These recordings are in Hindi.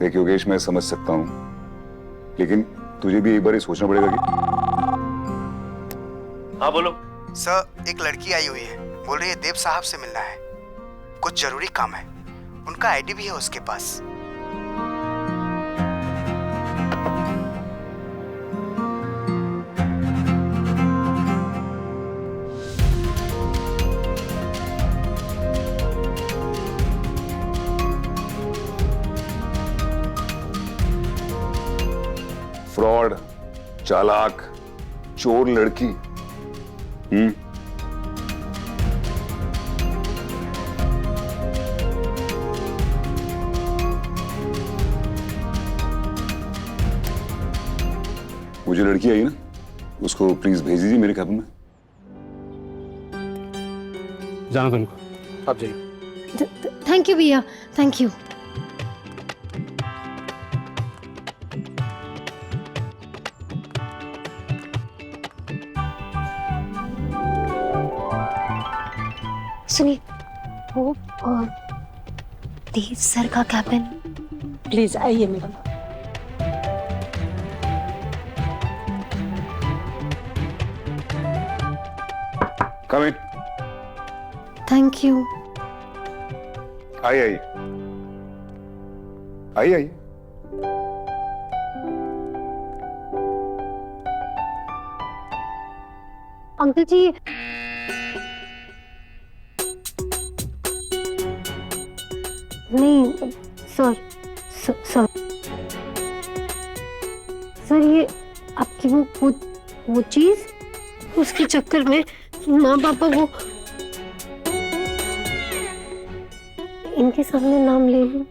देख योगेश, मैं समझ सकता हूँ, लेकिन तुझे भी एक बार ये सोचना पड़ेगा कि। हाँ बोलो सर। एक लड़की आई हुई है, बोल रही है देव साहब से मिलना है, कुछ जरूरी काम है। उनका आईडी भी है उसके पास। फ्रॉड, चालाक, चोर लड़की। वो जो लड़की आई ना, उसको प्लीज भेज दीजिए मेरे कैबिन में। जाना तुमको, आप जाइए। थैंक यू भैया, थैंक यू। सुनिए, वो देव सर का कैबिन। प्लीज आइए madam. Come in. Thank you. आइए आइए आइए। अंकल जी, नहीं सर, सर सर, ये आपकी वो चीज, उसके चक्कर में माँ पापा वो इनके सामने नाम ले लूं।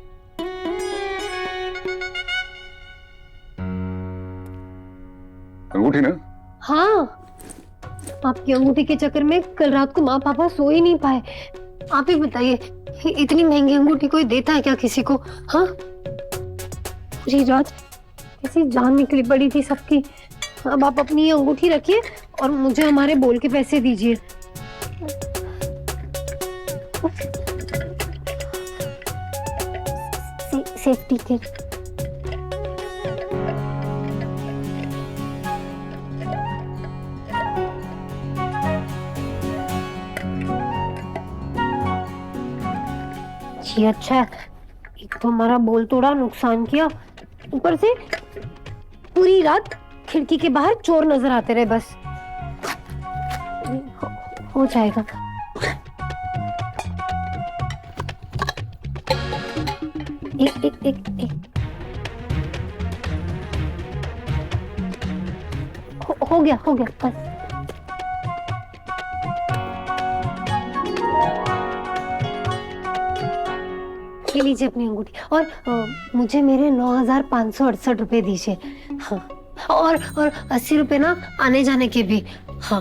अंगूठी ना? हाँ, आपकी अंगूठी के चक्कर में कल रात को माँ पापा सो ही नहीं पाए। आप ही बताइए, इतनी महंगी अंगूठी कोई देता है क्या किसी को? हाँ, पूरी रात कैसी जान निकली पड़ी थी सबकी। अब आप अपनी ये अंगूठी रखिए और मुझे हमारे बोल के पैसे दीजिए। सेफ्टी के। जी अच्छा है, एक तो हमारा बोल तोड़ा, नुकसान किया, ऊपर से पूरी रात खिड़की के बाहर चोर नजर आते रहे। बस हो जाएगा। एक हो गया बस। ये लीजिए अपनी अंगूठी, और मुझे मेरे 9,568 रुपए दीजिए। हाँ, और 80 रुपए ना आने जाने के भी। हाँ,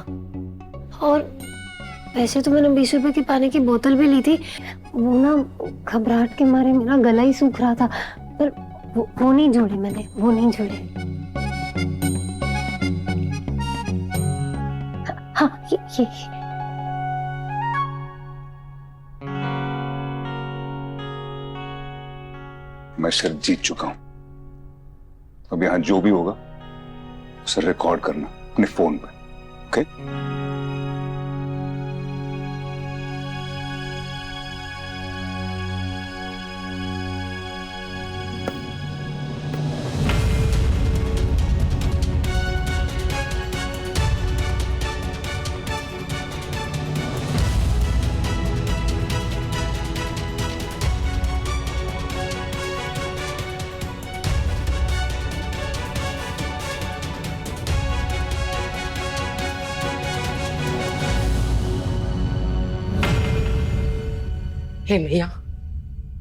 और वैसे तो मैंने 20 रुपए की पानी की बोतल भी ली थी, वो ना घबराहट के मारे मेरा गला ही सूख रहा था, पर वो नहीं जोड़े मैंने, वो नहीं जोड़े। हाँ, ये मैं शर्त जीत चुका हूं। अब यहां जो भी होगा उसे रिकॉर्ड करना अपने फोन पे, ओके? हे मैया,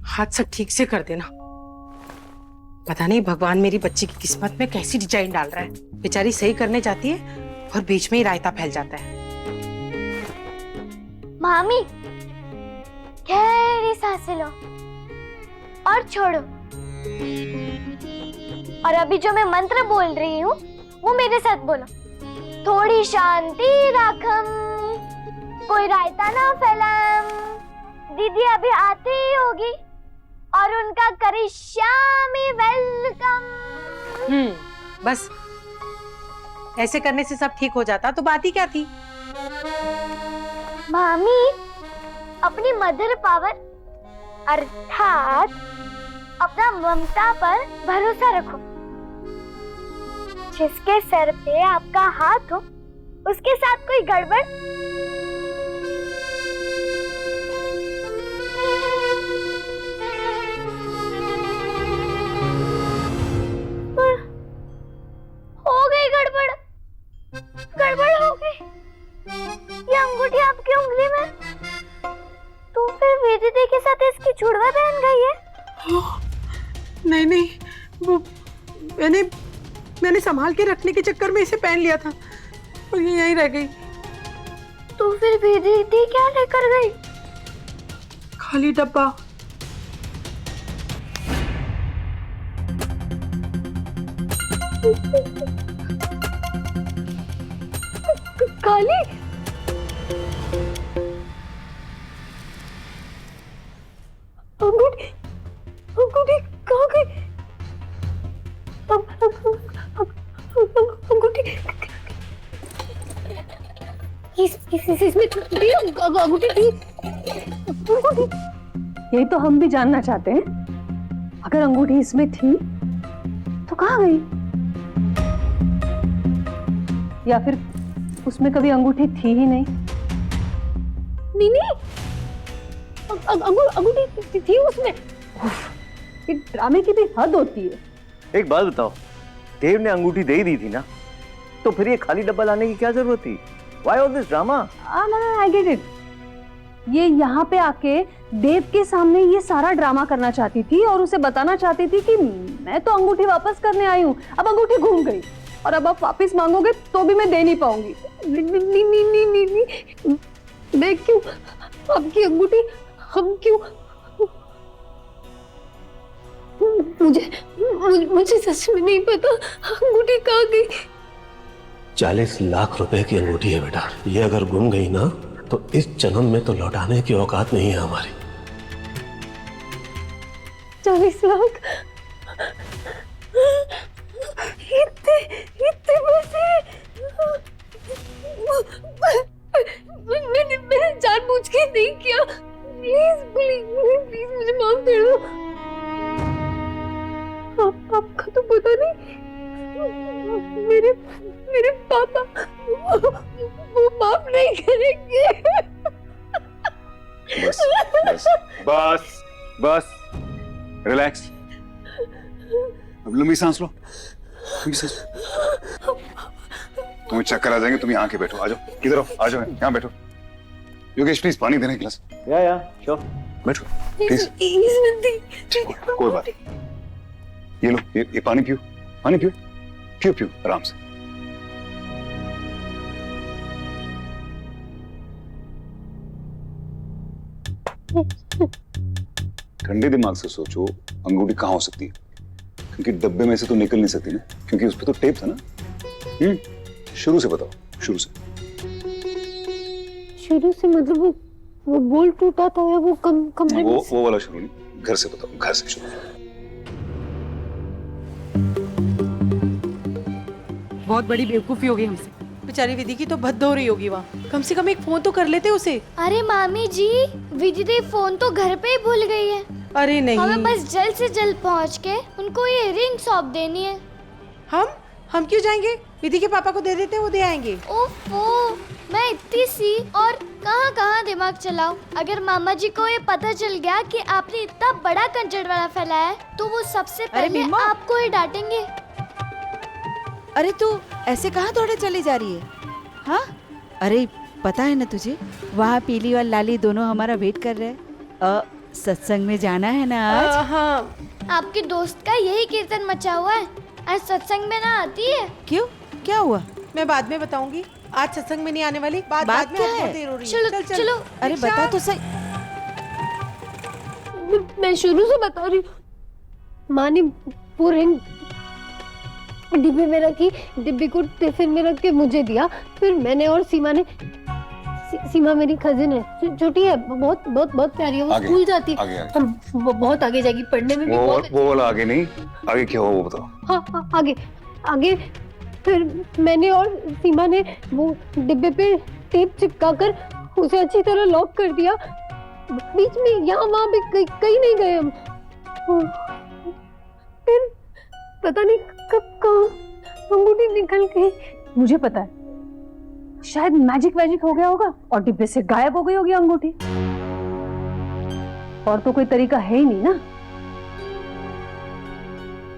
हादसा ठीक से कर देना। पता नहीं भगवान मेरी बच्ची की किस्मत में कैसी डिजाइन डाल रहा है। बेचारी सही करने जाती है और बीच में ही रायता फैल जाता है। मामी, गहरी सांसें लो और छोड़ो। और अभी जो मैं मंत्र बोल रही हूँ वो मेरे साथ बोलो। थोड़ी शांति राखम, कोई रायता ना फैलाम। दीदी अभी आती ही होगी और उनका करिश्यामी वेलकम। बस ऐसे करने से सब ठीक हो जाता तो बात ही क्या थी। मामी, अपनी मदर पावर अर्थात अपना ममता पर भरोसा रखो। जिसके सर पे आपका हाथ हो उसके साथ कोई गड़बड़ हो गई, गड़बड़ हो गई। ये अंगूठी आपकी उंगली में तो फिर वेदिता के साथ इसकी जुड़वा पहन गई है। नहीं नहीं, वो मैंने संभाल के रखने के चक्कर में इसे पहन लिया था और ये यहीं रह गई। तो फिर वेदिता क्या लेकर गई? खाली डब्बा। खाली? अंगूठी कहाँ गई? अंगूठी इसमें अंगूठी थी। यही तो हम भी जानना चाहते हैं। अगर अंगूठी इसमें थी तो कहाँ गई? या फिर उसमें कभी अंगूठी थी ही नहीं? नहीं, अंगूठी थी उसमें। एक ड्रामे की भी हद होती है। एक बात बताओ, देव ने अंगूठी दे ही दी थी ना, तो फिर ये खाली डब्बा लाने की क्या जरूरत थी? Why all this drama? I get it. ये यहाँ पे आके देव के सामने ये सारा ड्रामा करना चाहती थी और उसे बताना चाहती थी कि मैं तो अंगूठी वापस करने आई हूँ, अब अंगूठी घूम गई और अब आप वापस मांगोगे तो भी मैं दे नहीं पाऊंगी। नहीं, मैं क्यों? आपकी अंगूठी हम क्यों? मुझे सच में नहीं पता अंगूठी कहाँ गई। 40 लाख रुपए की अंगूठी है बेटा, ये अगर गुम गई ना तो इस जन्म में तो लौटाने की औकात नहीं है हमारी। 40 लाख? इतने पैसे? मैंने जानबूझ के नहीं किया। प्लीज मुझे माफ कर दो। आपका तो पता नहीं, मेरे पापा वो माफ नहीं करेंगे। बस बस बस बस, रिलैक्स। अब लंबी सांस लो, लंबी सांस। तुम्हें चक्कर आ जाएंगे, तुम यहाँ आके बैठो। आ जाओ, किधर हो? आ जाओ, यहाँ बैठो। योगेश प्लीज पानी देना एक गिलास। या श्योर, बैठो प्लीज। कोई बात नहीं, ये लो, ये पानी पियो, पानी पियो, पियो आराम से। ठंडे दिमाग से सोचो, अंगूठी कहाँ हो सकती है? क्योंकि डब्बे में से तो निकल नहीं सकती ना, क्योंकि उस पे तो टेप था ना। शुरू से बताओ, शुरू से। शुरू से मतलब वो बोल टूटा था या वो कमरे में वो वाला शुरू नहीं, घर से बताओ, घर से शुरू। बहुत बड़ी बेवकूफी हो गई हमसे। बेचारी विधि की तो भद्द हो रही होगी वहाँ। कम से कम एक फोन तो कर लेते उसे। अरे मामी जी, विधि फोन तो घर पे ही भूल गई है। अरे नहीं, हमें बस जल्द से जल्द पहुँच के उनको ये रिंग सौंप देनी है। हम क्यों जाएंगे? विधि के पापा को दे देते, वो दे आएंगे। ओफो, मैं इतनी सी और कहाँ दिमाग चलाऊं। अगर मामा जी को ये पता चल गया कि आपने इतना बड़ा कंजरवाना फैलाया है तो वो सबसे पहले आपको ही डांटेंगे। अरे तू ऐसे कहाँ दौड़े चली जा रही है? हाँ, अरे पता है ना तुझे, वहाँ पीली और लाली दोनों हमारा वेट कर रहे हैं। सत्संग में जाना है ना आज? हाँ। आपके दोस्त का यही कीर्तन मचा हुआ है, आज सत्संग में ना आती है। क्यों, क्या हुआ? मैं बाद में बताऊंगी, आज सत्संग में नहीं आने वाली। बाद में क्या है? देर हो रही है। चलो। अरे बता तो सही। मैं शुरू से बता रही हूँ। माँ ने वो रिंग डिब्बे में रखी, डिब्बे को टिफिन में रख के मुझे दिया, फिर मैंने और सीमा ने सीमा मेरी कजिन है, छोटी है, बहुत बहुत बहुत प्यारी है, वो आगे, स्कूल जाती है। आगे, आगे। हम वो बहुत आगे जाएगी, पढ़ने में भी बहुत। वो वाला आगे नहीं, आगे क्या हुआ वो बताओ। हाँ, आगे आगे फिर मैंने और सीमा ने वो डिब्बे पे टेप चिपकाकर उसे अच्छी तरह लॉक कर दिया। बीच में यहाँ वहाँ भी कहीं नहीं गए हम। फिर पता नहीं कब कहाँ अंगूठी निकल गई। मुझे पता है, शायद मैजिक वैजिक हो गया होगा और डिब्बे से गायब हो गई होगी अंगूठी। और तो कोई तरीका है ही नहीं ना।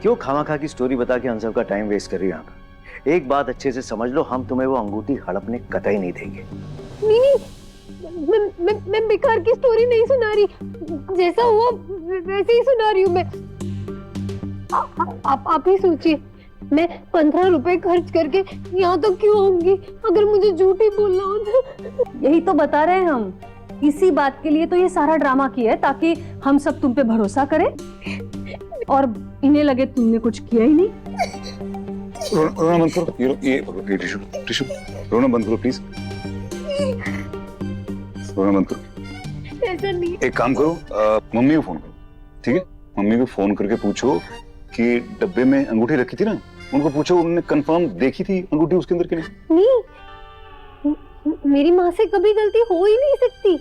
क्यों खामाखा की स्टोरी बता के हम सब का टाइम वेस्ट कर रही है यहाँ पे? एक बात अच्छे से समझ लो, हम तुम्हें वो अंगूठी हड़पने कतई नहीं देंगे। नहीं, मैं बेकार की स्टोरी नहीं सुना रही, जैसा हुआ वैसे ही सुना रही हूँ मैं। आप ही सोचिए, मैं 15 रुपए खर्च करके यहाँ तक क्यों आऊंगी अगर मुझे झूठ ही बोलना हो तो। यही तो बता रहे हैं हम, इसी बात के लिए तो ये सारा ड्रामा किया है, ताकि हम सब तुम पे भरोसा करें और इन्हें लगे तुमने कुछ किया ही नहीं। रोना बंद करो, ये टिश्यू रोना बंद करो प्लीज, रोना बंद करो। ऐसा नहीं। एक काम करो, मम्मी को फोन करो, ठीक है? मम्मी को फोन करके पूछो कि डब्बे में अंगूठी रखी थी ना, उनको पूछो उन्होंने कंफर्म देखी थी अंगूठी उसके अंदर के नहीं। मेरी माँ से कभी गलती हो ही नहीं सकती।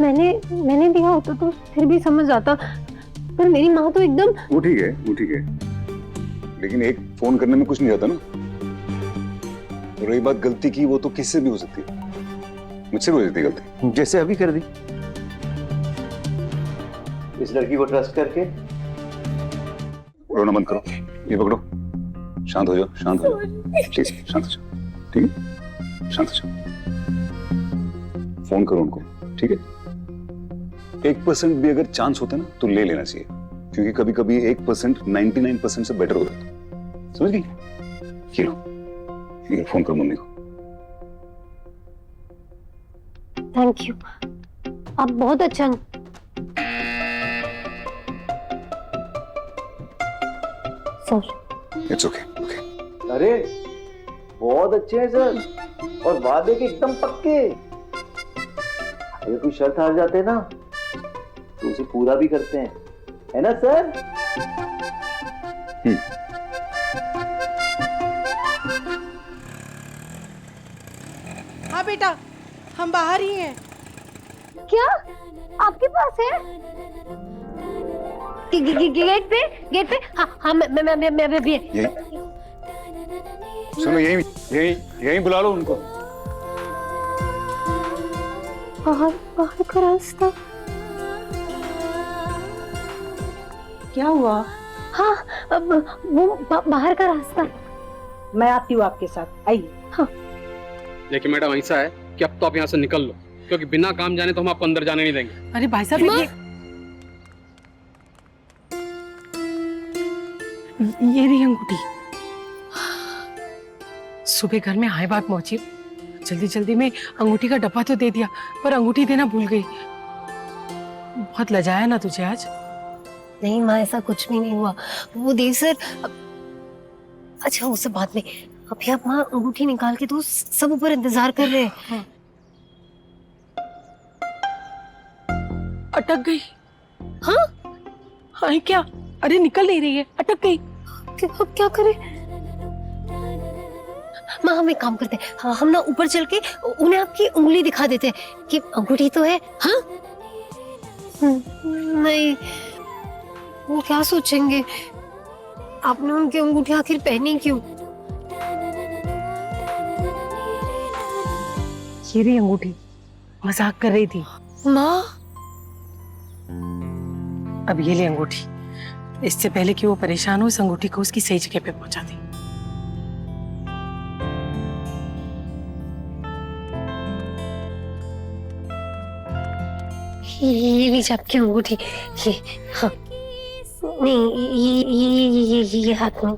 मैंने दिया होता तो फिर भी समझ आता, पर मेरी माँ तो एकदम। वो ठीक है, लेकिन एक फोन करने में कुछ नहीं जाता ना। और रही बात गलती की, वो तो किससे भी हो सकती है, मुझसे भी हो सकती है गलती, जैसे अभी कर दी इस लड़की को ट्रस्ट करके। रोना बंद करो, ये पकड़ो, शांत हो जाओ, शांत हो जाओ, प्लीज शांत हो जाओ, ठीक है? शांत हो जाओ, फोन करो उनको, ठीक है? 1% भी अगर चांस होता है ना तो ले लेना चाहिए, क्योंकि कभी कभी 1% 99% से बेटर होता है, समझ गई? ये लो, फोन करो मम्मी को। थैंक यू, आप बहुत अच्छा। Sir it's okay, okay. अरे बहुत अच्छे हैं सर, और वादे के एकदम पक्के। अगर कोई शर्त हार जाते ना तो उसे पूरा भी करते हैं, है ना सर? हाँ बेटा, हम बाहर ही हैं। क्या आपके पास है? गेट पे। हाँ मैं भी। यही सुनो, यही बुला लो उनको। बाहर का रास्ता क्या हुआ? हाँ, अब वो बाहर का रास्ता। मैं आती हूँ आपके साथ, आइए। हाँ। देखिए मैडम, ऐसा है कि अब तो आप यहाँ से निकल लो, क्योंकि बिना काम जाने तो हम आपको अंदर जाने नहीं देंगे। अरे भाई साहब, ये रही अंगूठी। सुबह घर में आए बात पहुंची, जल्दी में अंगूठी का डब्बा तो दे दिया, पर अंगूठी देना भूल गई। बहुत लजाया ना तुझे आज? नहीं माँ, ऐसा कुछ भी नहीं हुआ। वो देव सर, अच्छा वो सब बाद में। अभी आप माँ अंगूठी निकाल के तो सब ऊपर इंतजार कर रहे हैं। अटक गई। हाँ हाँ क्या? अरे निकल नहीं रही है, अटक गई। अब क्या करें माँ? हम एक काम करते हैं, हाँ, हम ना ऊपर चल के उन्हें आपकी उंगली दिखा देते हैं कि अंगूठी तो है। हाँ नहीं, वो क्या सोचेंगे? आपने उनकी अंगूठी आखिर पहनी क्यों? ये रही अंगूठी, मजाक कर रही थी माँ। अब ये ले अंगूठी, इससे पहले कि वो परेशान हो, इस अंगूठी को उसकी सही जगह पे पहुंचा दी। ये लीजिए आपकी अंगूठी। ये हाँ, नहीं ये हाथ में।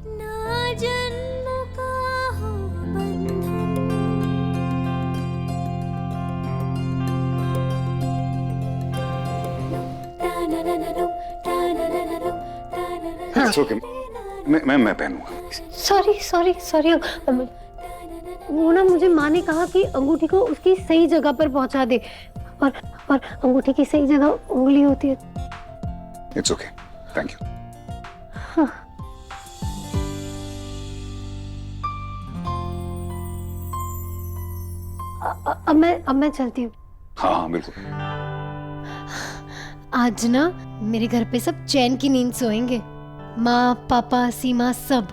It's okay. मैं पहनूंगा। सॉरी। वो ना मुझे माँ ने कहा कि अंगूठी को उसकी सही जगह पर पहुंचा दे, और अंगूठी की सही जगह उंगली होती है। It's okay, thank you. अब मैं चलती हूँ। हाँ हाँ बिल्कुल। आज ना मेरे घर पे सब चैन की नींद सोएंगे, माँ पापा सीमा सब।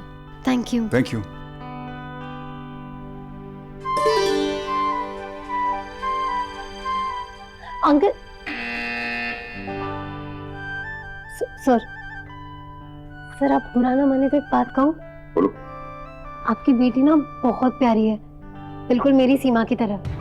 Thank you. Thank you. Uncle sir आप बुरा ना माने तो एक बात कहूँ? बोलो। आपकी बेटी ना बहुत प्यारी है, बिल्कुल मेरी सीमा की तरह।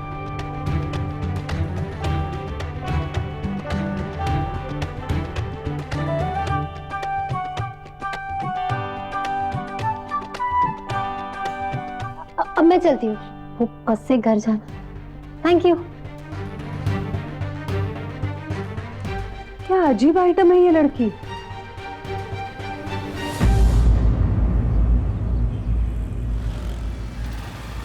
अब मैं चलती हूँ, वो बस से घर जाना। Thank you. क्या अजीब आइटम है ये लड़की।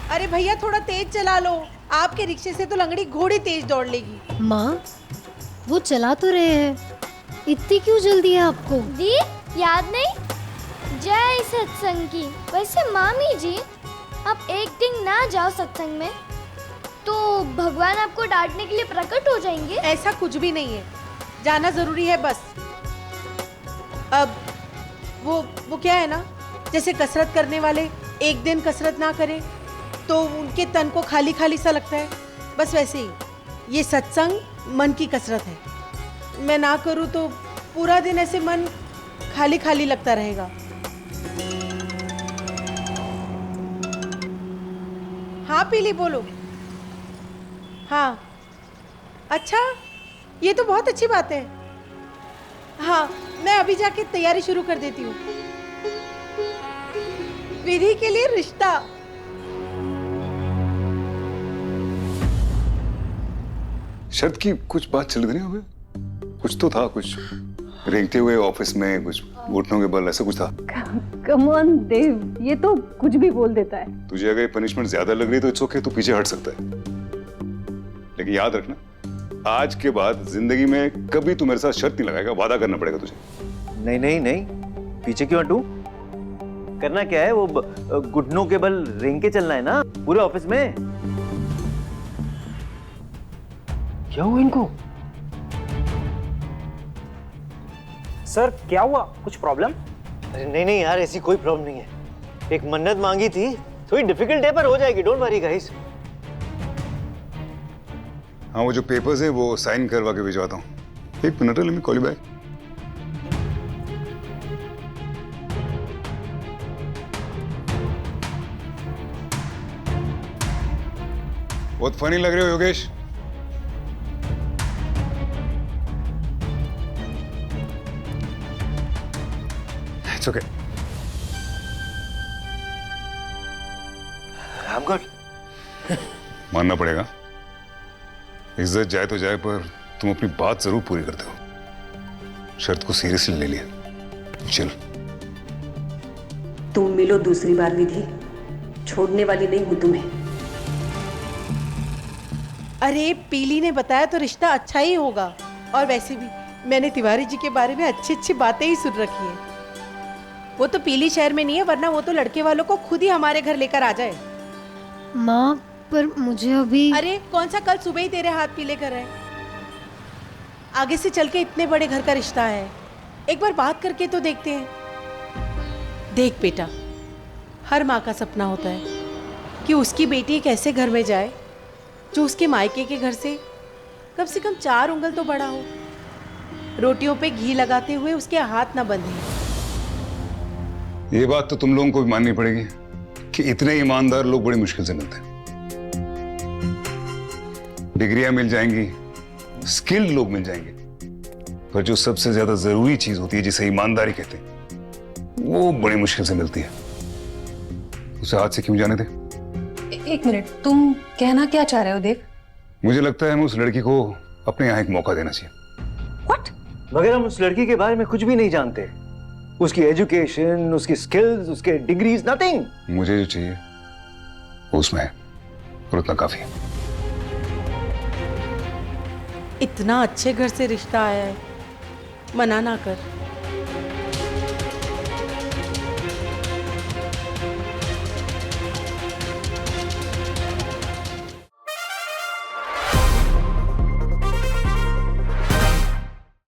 अरे भैया थोड़ा तेज चला लो, आपके रिक्शे से तो लंगड़ी घोड़ी तेज दौड़ लेगी। माँ वो चला तो रहे हैं, इतनी क्यों जल्दी है आपको? दी याद नहीं, जय सत्संग की। वैसे मामी जी, आप एक दिन ना जाओ सत्संग में तो भगवान आपको डांटने के लिए प्रकट हो जाएंगे। ऐसा कुछ भी नहीं है, जाना जरूरी है बस। अब वो क्या है ना, जैसे कसरत करने वाले एक दिन कसरत ना करें तो उनके तन को खाली खाली सा लगता है, बस वैसे ही ये सत्संग मन की कसरत है। मैं ना करूं तो पूरा दिन ऐसे मन खाली खाली लगता रहेगा। हाँ पीली बोलो। हाँ अच्छा, ये तो बहुत अच्छी बात है। हाँ मैं अभी जाके तैयारी शुरू कर देती हूँ। विधि के लिए रिश्ता। शर्त की कुछ बात चल रही है, कुछ तो था, कुछ रेंगते हुए ऑफिस में, कुछ घुटनों के बल, ऐसा कुछ था। कम ऑन देव, ये तो कुछ भी बोल देता है। तुझे अगर ये पनिशमेंट ज्यादा लग रही है तो इट्स ओके, तू पीछे हट सकता है, लेकिन याद रखना आज के बाद जिंदगी में कभी तू मेरे साथ शर्त नहीं लगाएगा, वादा करना पड़ेगा तुझे। नहीं नहीं नहीं, पीछे क्यों हटूं? करना क्या है, वो घुटनों के बल रेंग के चलना है ना पूरे ऑफिस में। क्या हुआ इनको? सर क्या हुआ, कुछ प्रॉब्लम? अरे नहीं नहीं यार, ऐसी कोई प्रॉब्लम नहीं है। एक मन्नत मांगी थी, थोड़ी डिफिकल्ट है पर हो जाएगी, डोंट वरी गाइस। हाँ वो जो पेपर्स हैं वो साइन करवा के भिजवाता हूँ। एक minute, let me call you back. बहुत फनी लग रहे हो Yogesh. It's okay. I'm good. मानना पड़ेगा, इज्जत जाए तो जाए पर तुम अपनी बात जरूर पूरी करते हो। शर्त को सीरियसली ले लिया। चल तुम मिलो दूसरी बार विधि, छोड़ने वाली नहीं हूं तुम्हें। अरे पीली ने बताया तो रिश्ता अच्छा ही होगा, और वैसे भी मैंने तिवारी जी के बारे में अच्छी अच्छी बातें ही सुन रखी हैं। वो तो पीली शहर में नहीं है, वरना वो तो लड़के वालों को खुद ही हमारे घर लेकर आ जाए। माँ पर मुझे अभी। अरे कौन सा कल सुबह ही तेरे हाथ पीले कर रहे हैं? आगे से चल के इतने बड़े घर का रिश्ता है, एक बार बात करके तो देखते हैं। देख बेटा, हर माँ का सपना होता है कि उसकी बेटी एक ऐसे घर में जाए जो उसके मायके के घर से कम 4 उंगल तो बड़ा हो, रोटियों पे घी लगाते हुए उसके हाथ ना बंधे। ये बात तो तुम लोगों को भी माननी पड़ेगी कि इतने ईमानदार लोग बड़ी मुश्किल से मिलते हैं। डिग्रियां मिल जाएंगी, स्किल्ड लोग मिल जाएंगे, पर जो सबसे ज्यादा जरूरी चीज होती है जिसे ईमानदारी कहते हैं, वो बड़ी मुश्किल से मिलती है। उसे हाथ से क्यों जाने दे? एक मिनट, तुम कहना क्या चाह रहे हो देव? मुझे लगता है हमें उस लड़की को अपने यहाँ एक मौका देना चाहिए। व्हाट? मगर हम उस लड़की के बारे में कुछ भी नहीं जानते, उसकी एजुकेशन, उसकी स्किल्स, उसके डिग्रीज, नथिंग। मुझे जो चाहिए वो उसमें है। और उतना काफी है। इतना अच्छे घर से रिश्ता आया है, मना ना कर।